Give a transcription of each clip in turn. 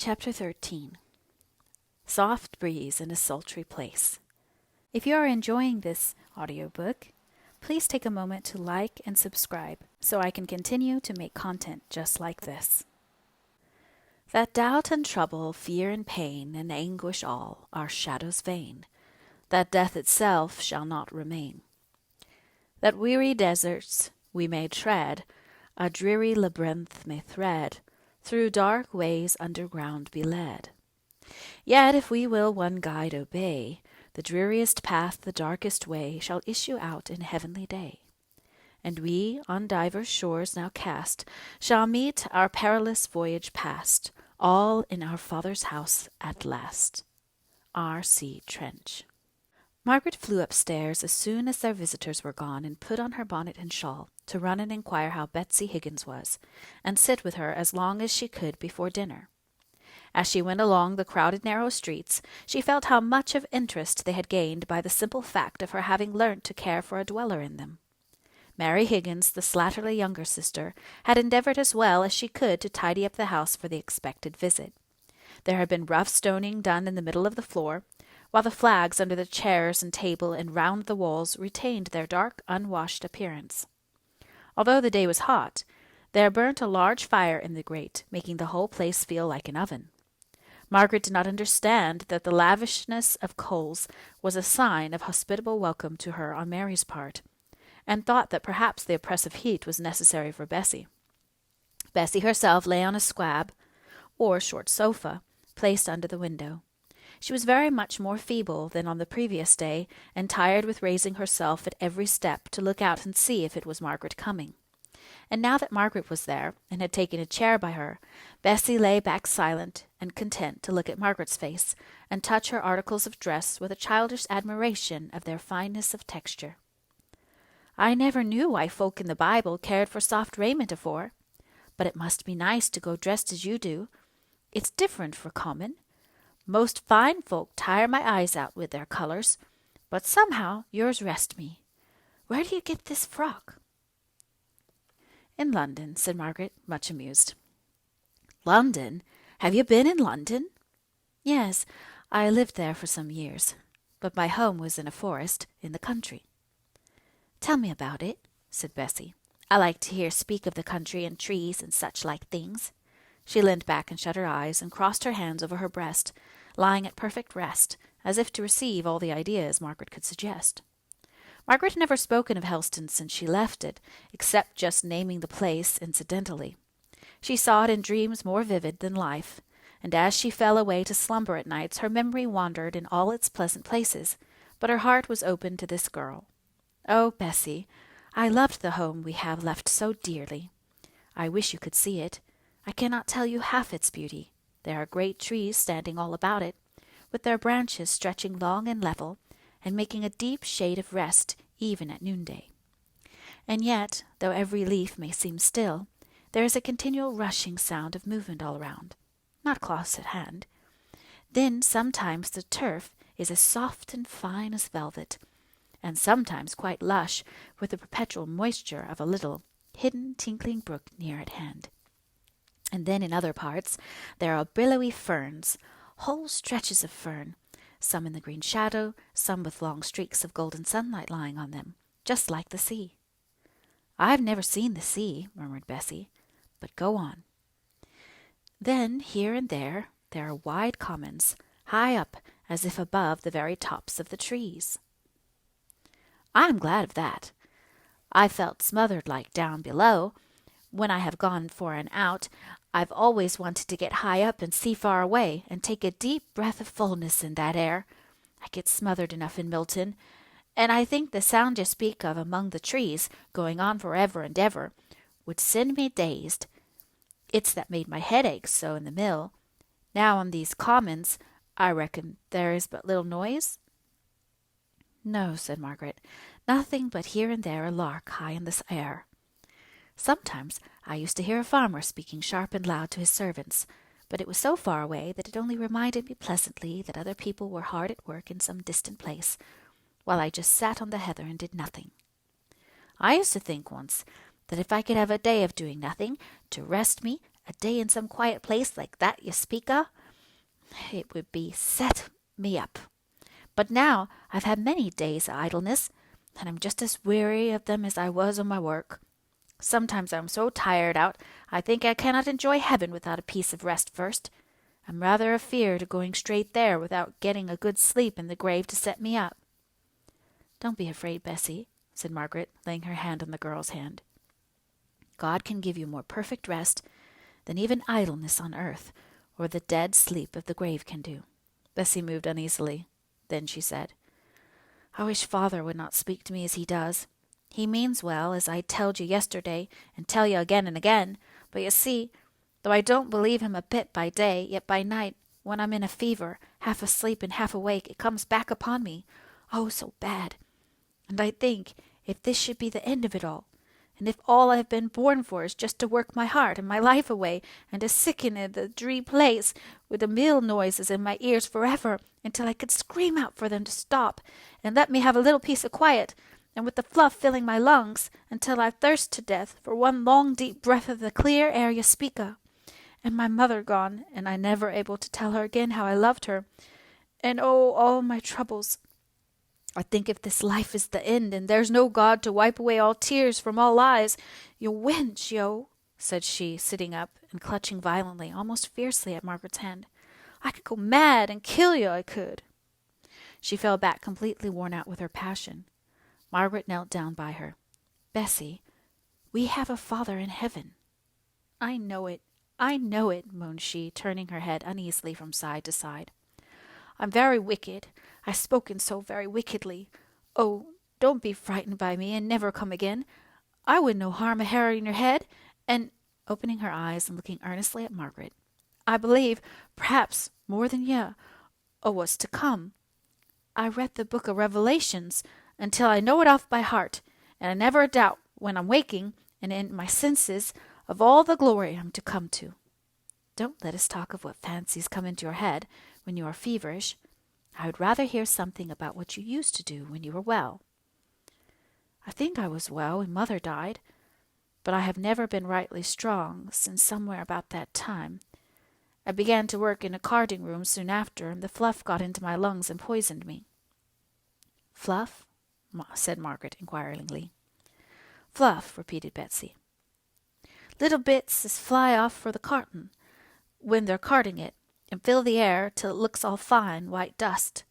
Chapter 13. Soft Breeze in a Sultry Place. If you are enjoying this audiobook, please take a moment to like and subscribe so I can continue to make content just like this. That doubt and trouble, fear and pain, and anguish all are shadows vain, that death itself shall not remain. That weary deserts we may tread, a dreary labyrinth may thread, through dark ways underground be led. Yet if we will one guide obey, the dreariest path, the darkest way, shall issue out in heavenly day. And we, on divers shores now cast, shall meet our perilous voyage past, all in our Father's house at last. R. C. Trench. Margaret flew upstairs as soon as their visitors were gone, and put on her bonnet and shawl to run and inquire how Betsy Higgins was, and sit with her as long as she could before dinner. As she went along the crowded narrow streets, she felt how much of interest they had gained by the simple fact of her having learnt to care for a dweller in them. Mary Higgins, the Slatterly younger sister, had endeavoured as well as she could to tidy up the house for the expected visit. There had been rough stoning done in the middle of the floor, while the flags under the chairs and table and round the walls retained their dark, unwashed appearance. Although the day was hot, there burnt a large fire in the grate, making the whole place feel like an oven. Margaret did not understand that the lavishness of coals was a sign of hospitable welcome to her on Mary's part, and thought that perhaps the oppressive heat was necessary for Bessie. Bessie herself lay on a squab, or short sofa, placed under the window. She was very much more feeble than on the previous day, and tired with raising herself at every step to look out and see if it was Margaret coming. And now that Margaret was there, and had taken a chair by her, Bessie lay back silent and content to look at Margaret's face, and touch her articles of dress with a childish admiration of their fineness of texture. "I never knew why folk in the Bible cared for soft raiment afore, but it must be nice to go dressed as you do. It's different for common. Most fine folk tire my eyes out with their colours, but somehow yours rest me. Where do you get this frock?" "In London," said Margaret, much amused. "London? Have you been in London?" "Yes, I lived there for some years, but my home was in a forest in the country." "Tell me about it," said Bessie. "I like to hear speak of the country and trees and such like things." She leaned back and shut her eyes, and crossed her hands over her breast, lying at perfect rest, as if to receive all the ideas Margaret could suggest. Margaret had never spoken of Helston since she left it, except just naming the place incidentally. She saw it in dreams more vivid than life, and as she fell away to slumber at nights, her memory wandered in all its pleasant places, but her heart was open to this girl. "Oh, Bessie, I loved the home we have left so dearly. I wish you could see it. I cannot tell you half its beauty. There are great trees standing all about it, with their branches stretching long and level, and making a deep shade of rest even at noonday. And yet, though every leaf may seem still, there is a continual rushing sound of movement all around, not close at hand. Then sometimes the turf is as soft and fine as velvet, and sometimes quite lush with the perpetual moisture of a little, hidden, tinkling brook near at hand. And then in other parts there are billowy ferns, whole stretches of fern, some in the green shadow, some with long streaks of golden sunlight lying on them, just like the sea." "I've never seen the sea," murmured Bessie, "but go on." "Then here and there are wide commons, high up as if above the very tops of the trees." "I am glad of that. I felt smothered like down below. When I have gone for an out, I've always wanted to get high up and see far away, and take a deep breath of fullness in that air. I get smothered enough in Milton, and I think the sound you speak of among the trees, going on for ever and ever, would send me dazed. It's that made my head ache so in the mill. Now on these commons, I reckon there is but little noise?" "No," said Margaret, "nothing but here and there a lark high in the air. Sometimes I used to hear a farmer speaking sharp and loud to his servants, but it was so far away that it only reminded me pleasantly that other people were hard at work in some distant place, while I just sat on the heather and did nothing. I used to think once that if I could have a day of doing nothing, to rest me a day in some quiet place like that you speak o', it would be set me up. But now I've had many days of idleness, and I'm just as weary of them as I was of my work. Sometimes I'm so tired out, I think I cannot enjoy heaven without a piece of rest first. I'm rather afeard of going straight there without getting a good sleep in the grave to set me up." "Don't be afraid, Bessie," said Margaret, laying her hand on the girl's hand. "God can give you more perfect rest than even idleness on earth or the dead sleep of the grave can do." Bessie moved uneasily. Then she said, "I wish father would not speak to me as he does. He means well, as I telled you yesterday, and tell you again and again, but you see, though I don't believe him a bit by day, yet by night, when I'm in a fever, half asleep and half awake, it comes back upon me, oh, so bad. And I think, if this should be the end of it all, and if all I've been born for is just to work my heart and my life away, and to sicken in the dree place, with the mill noises in my ears forever, until I could scream out for them to stop, and let me have a little piece of quiet, and with the fluff filling my lungs, until I thirst to death for one long deep breath of the clear air you speak of, and my mother gone, and I never able to tell her again how I loved her, and oh, all my troubles. I think if this life is the end, and there's no God to wipe away all tears from all eyes, you wench, yo," said she, sitting up and clutching violently, almost fiercely, at Margaret's hand, "I could go mad and kill you, I could." She fell back completely worn out with her passion. Margaret knelt down by her. "Bessie, we have a Father in heaven." I know it, moaned she, turning her head uneasily from side to side. "I'm very wicked. I've spoken so very wickedly. Oh, don't be frightened by me, and never come again. I would no harm a hair in your head, and," opening her eyes and looking earnestly at Margaret, "I believe, perhaps, more than you, o' what's to come. I read the book of Revelations until I know it off by heart, and I never doubt, when I'm waking and in my senses, of all the glory I'm to come to. Don't let us talk of what fancies come into your head when you are feverish. I would rather hear something about what you used to do when you were well." "I think I was well when mother died, but I have never been rightly strong since somewhere about that time. I began to work in a carding room soon after, and the fluff got into my lungs and poisoned me." "Fluff?" said Margaret inquiringly. "Fluff," repeated Betsy. "Little bits as fly off for the carton, when they're carding it, and fill the air till it looks all fine white dust.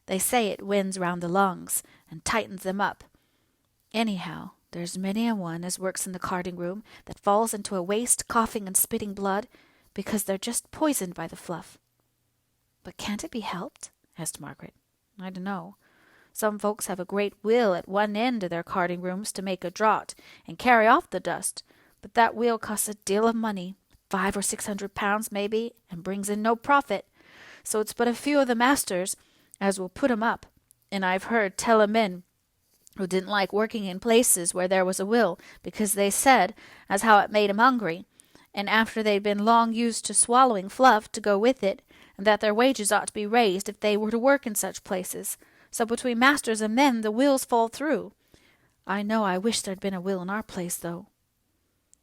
They say it wins round the lungs, and tightens them up. Anyhow, there's many a one as works in the carding room that falls into a waste, coughing and spitting blood, because they're just poisoned by the fluff." "But can't it be helped?" asked Margaret. "I dunno. Some folks have a great will at one end of their carding rooms to make a draught and carry off the dust, but that will costs a deal of money, £500 or £600 maybe, and brings in no profit. So it's but a few of the masters as will put 'em up, and I've heard tell of men who didn't like working in places where there was a will, because they said as how it made 'em hungry, and after they'd been long used to swallowing fluff to go with it, and that their wages ought to be raised if they were to work in such places. So between masters and men the wills fall through. I know I wish there'd been a will in our place, though."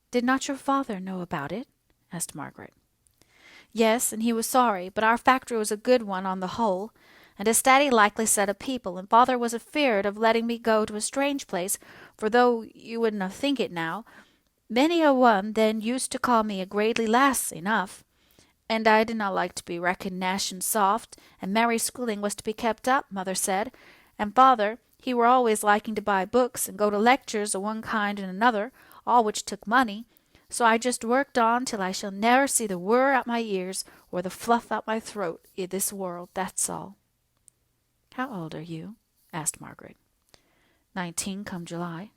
"Did not your father know about it?" asked Margaret. "Yes, and he was sorry, but our factory was a good one on the whole, and a steady likely set of people, and father was afeard of letting me go to a strange place, for though you wouldn't think it now, many a one then used to call me a gradely lass enough, and I did not like to be reckoned nash and soft, and merry schooling was to be kept up, mother said, and father, he were always liking to buy books and go to lectures of one kind and another, all which took money. So I just worked on till I shall ne'er see the whir out my ears or the fluff out my throat i' this world, that's all." "How old are you?" asked Margaret. 19 come July.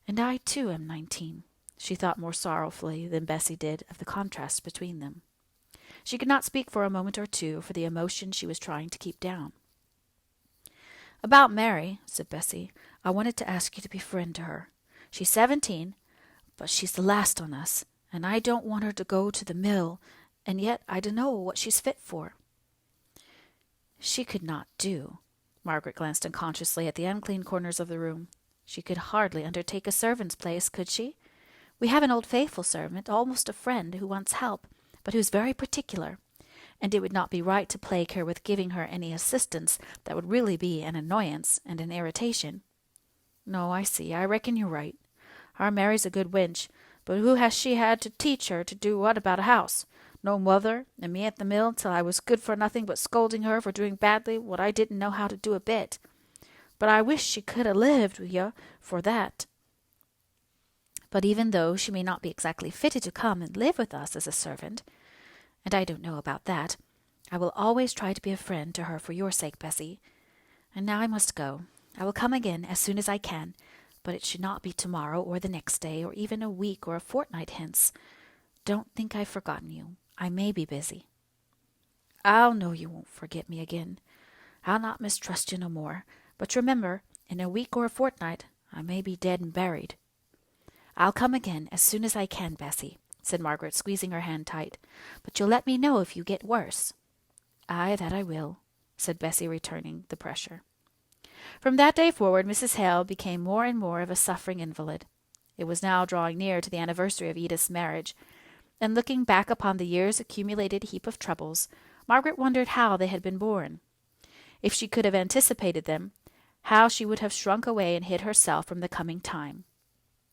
"And I too am 19. She thought more sorrowfully than Bessie did of the contrast between them. She could not speak for a moment or two for the emotion she was trying to keep down. "About Mary," said Bessie, "I wanted to ask you to be friend to her. She's 17, but she's the last on us, and I don't want her to go to the mill, and yet I dunno what she's fit for." "She could not do." Margaret glanced unconsciously at the unclean corners of the room. "She could hardly undertake a servant's place, could she? We have an old faithful servant, almost a friend, who wants help, but who's very particular, and it would not be right to plague her with giving her any assistance that would really be an annoyance and an irritation. No, I see. I reckon you're right. Our Mary's a good wench, but who has she had to teach her to do what about a house? No mother, and me at the mill till I was good for nothing but scolding her for doing badly what I didn't know how to do a bit. But I wish she could ha' lived with you for that. But even though she may not be exactly fitted to come and live with us as a servant, and I don't know about that, I will always try to be a friend to her for your sake, Bessie. And now I must go. I will come again as soon as I can, but it should not be tomorrow or the next day, or even a week or a fortnight hence. Don't think I've forgotten you. I may be busy. I'll know you won't forget me again. I'll not mistrust you no more. But remember, in a week or a fortnight, I may be dead and buried. I'll come again as soon as I can, Bessie, said Margaret, squeezing her hand tight. But you'll let me know if you get worse. Aye, that I will, said Bessie, returning the pressure. From that day forward, Mrs. Hale became more and more of a suffering invalid. It was now drawing near to the anniversary of Edith's marriage, and looking back upon the year's accumulated heap of troubles, Margaret wondered how they had been borne. If she could have anticipated them, how she would have shrunk away and hid herself from the coming time.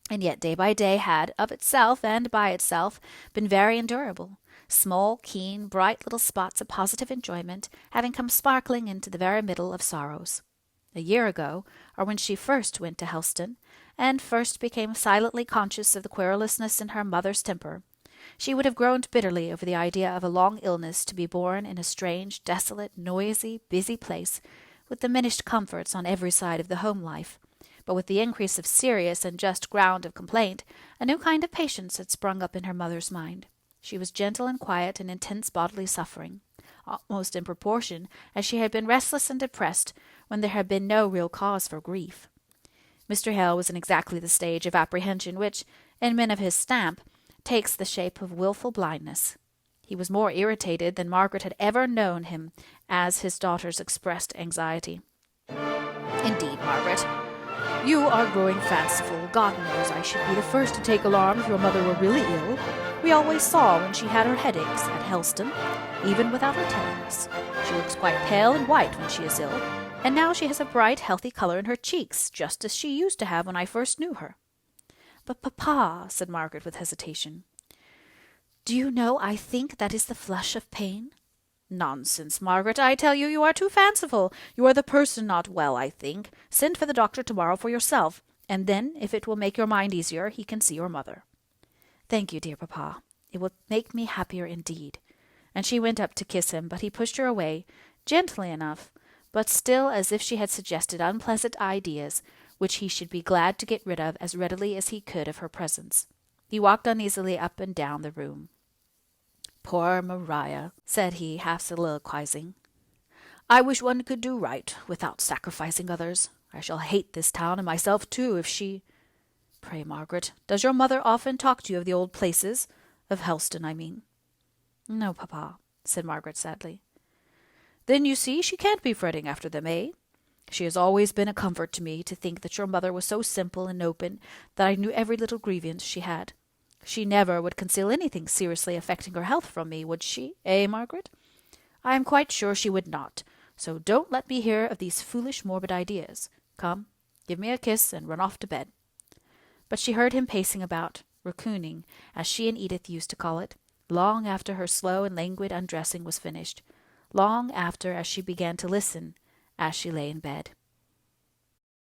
And yet day by day had, of itself and by itself, been very endurable, small, keen, bright little spots of positive enjoyment having come sparkling into the very middle of sorrows. A year ago, or when she first went to Helston, and first became silently conscious of the querulousness in her mother's temper, she would have groaned bitterly over the idea of a long illness to be borne in a strange, desolate, noisy, busy place, with diminished comforts on every side of the home life. But with the increase of serious and just ground of complaint, a new kind of patience had sprung up in her mother's mind. She was gentle and quiet in intense bodily suffering, almost in proportion as she had been restless and depressed when there had been no real cause for grief. Mr. Hale was in exactly the stage of apprehension which, in men of his stamp, takes the shape of wilful blindness. He was more irritated than Margaret had ever known him as his daughters expressed anxiety. Indeed, Margaret, you are growing fanciful. God knows I should be the first to take alarm if your mother were really ill. We always saw when she had her headaches at Helston, even without her telling us. She looks quite pale and white when she is ill, and now she has a bright, healthy colour in her cheeks, just as she used to have when I first knew her. But, Papa, said Margaret with hesitation, do you know I think that is the flush of pain? Nonsense, Margaret, I tell you, you are too fanciful. You are the person not well, I think. Send for the doctor tomorrow for yourself, and then, if it will make your mind easier, he can see your mother. Thank you, dear Papa. It will make me happier indeed. And she went up to kiss him, but he pushed her away, gently enough, but still as if she had suggested unpleasant ideas, which he should be glad to get rid of as readily as he could of her presence. He walked uneasily up and down the room. Poor Maria, said he, half soliloquizing. I wish one could do right without sacrificing others. I shall hate this town and myself too if she... Pray, Margaret, does your mother often talk to you of the old places? Of Helston, I mean. No, Papa, said Margaret sadly. Then you see she can't be fretting after them, eh? She has always been a comfort to me to think that your mother was so simple and open that I knew every little grievance she had. She never would conceal anything seriously affecting her health from me, would she, eh, Margaret? I am quite sure she would not, so don't let me hear of these foolish morbid ideas. Come, give me a kiss and run off to bed. But she heard him pacing about, raccooning, as she and Edith used to call it, long after her slow and languid undressing was finished, long after as she began to listen, as she lay in bed.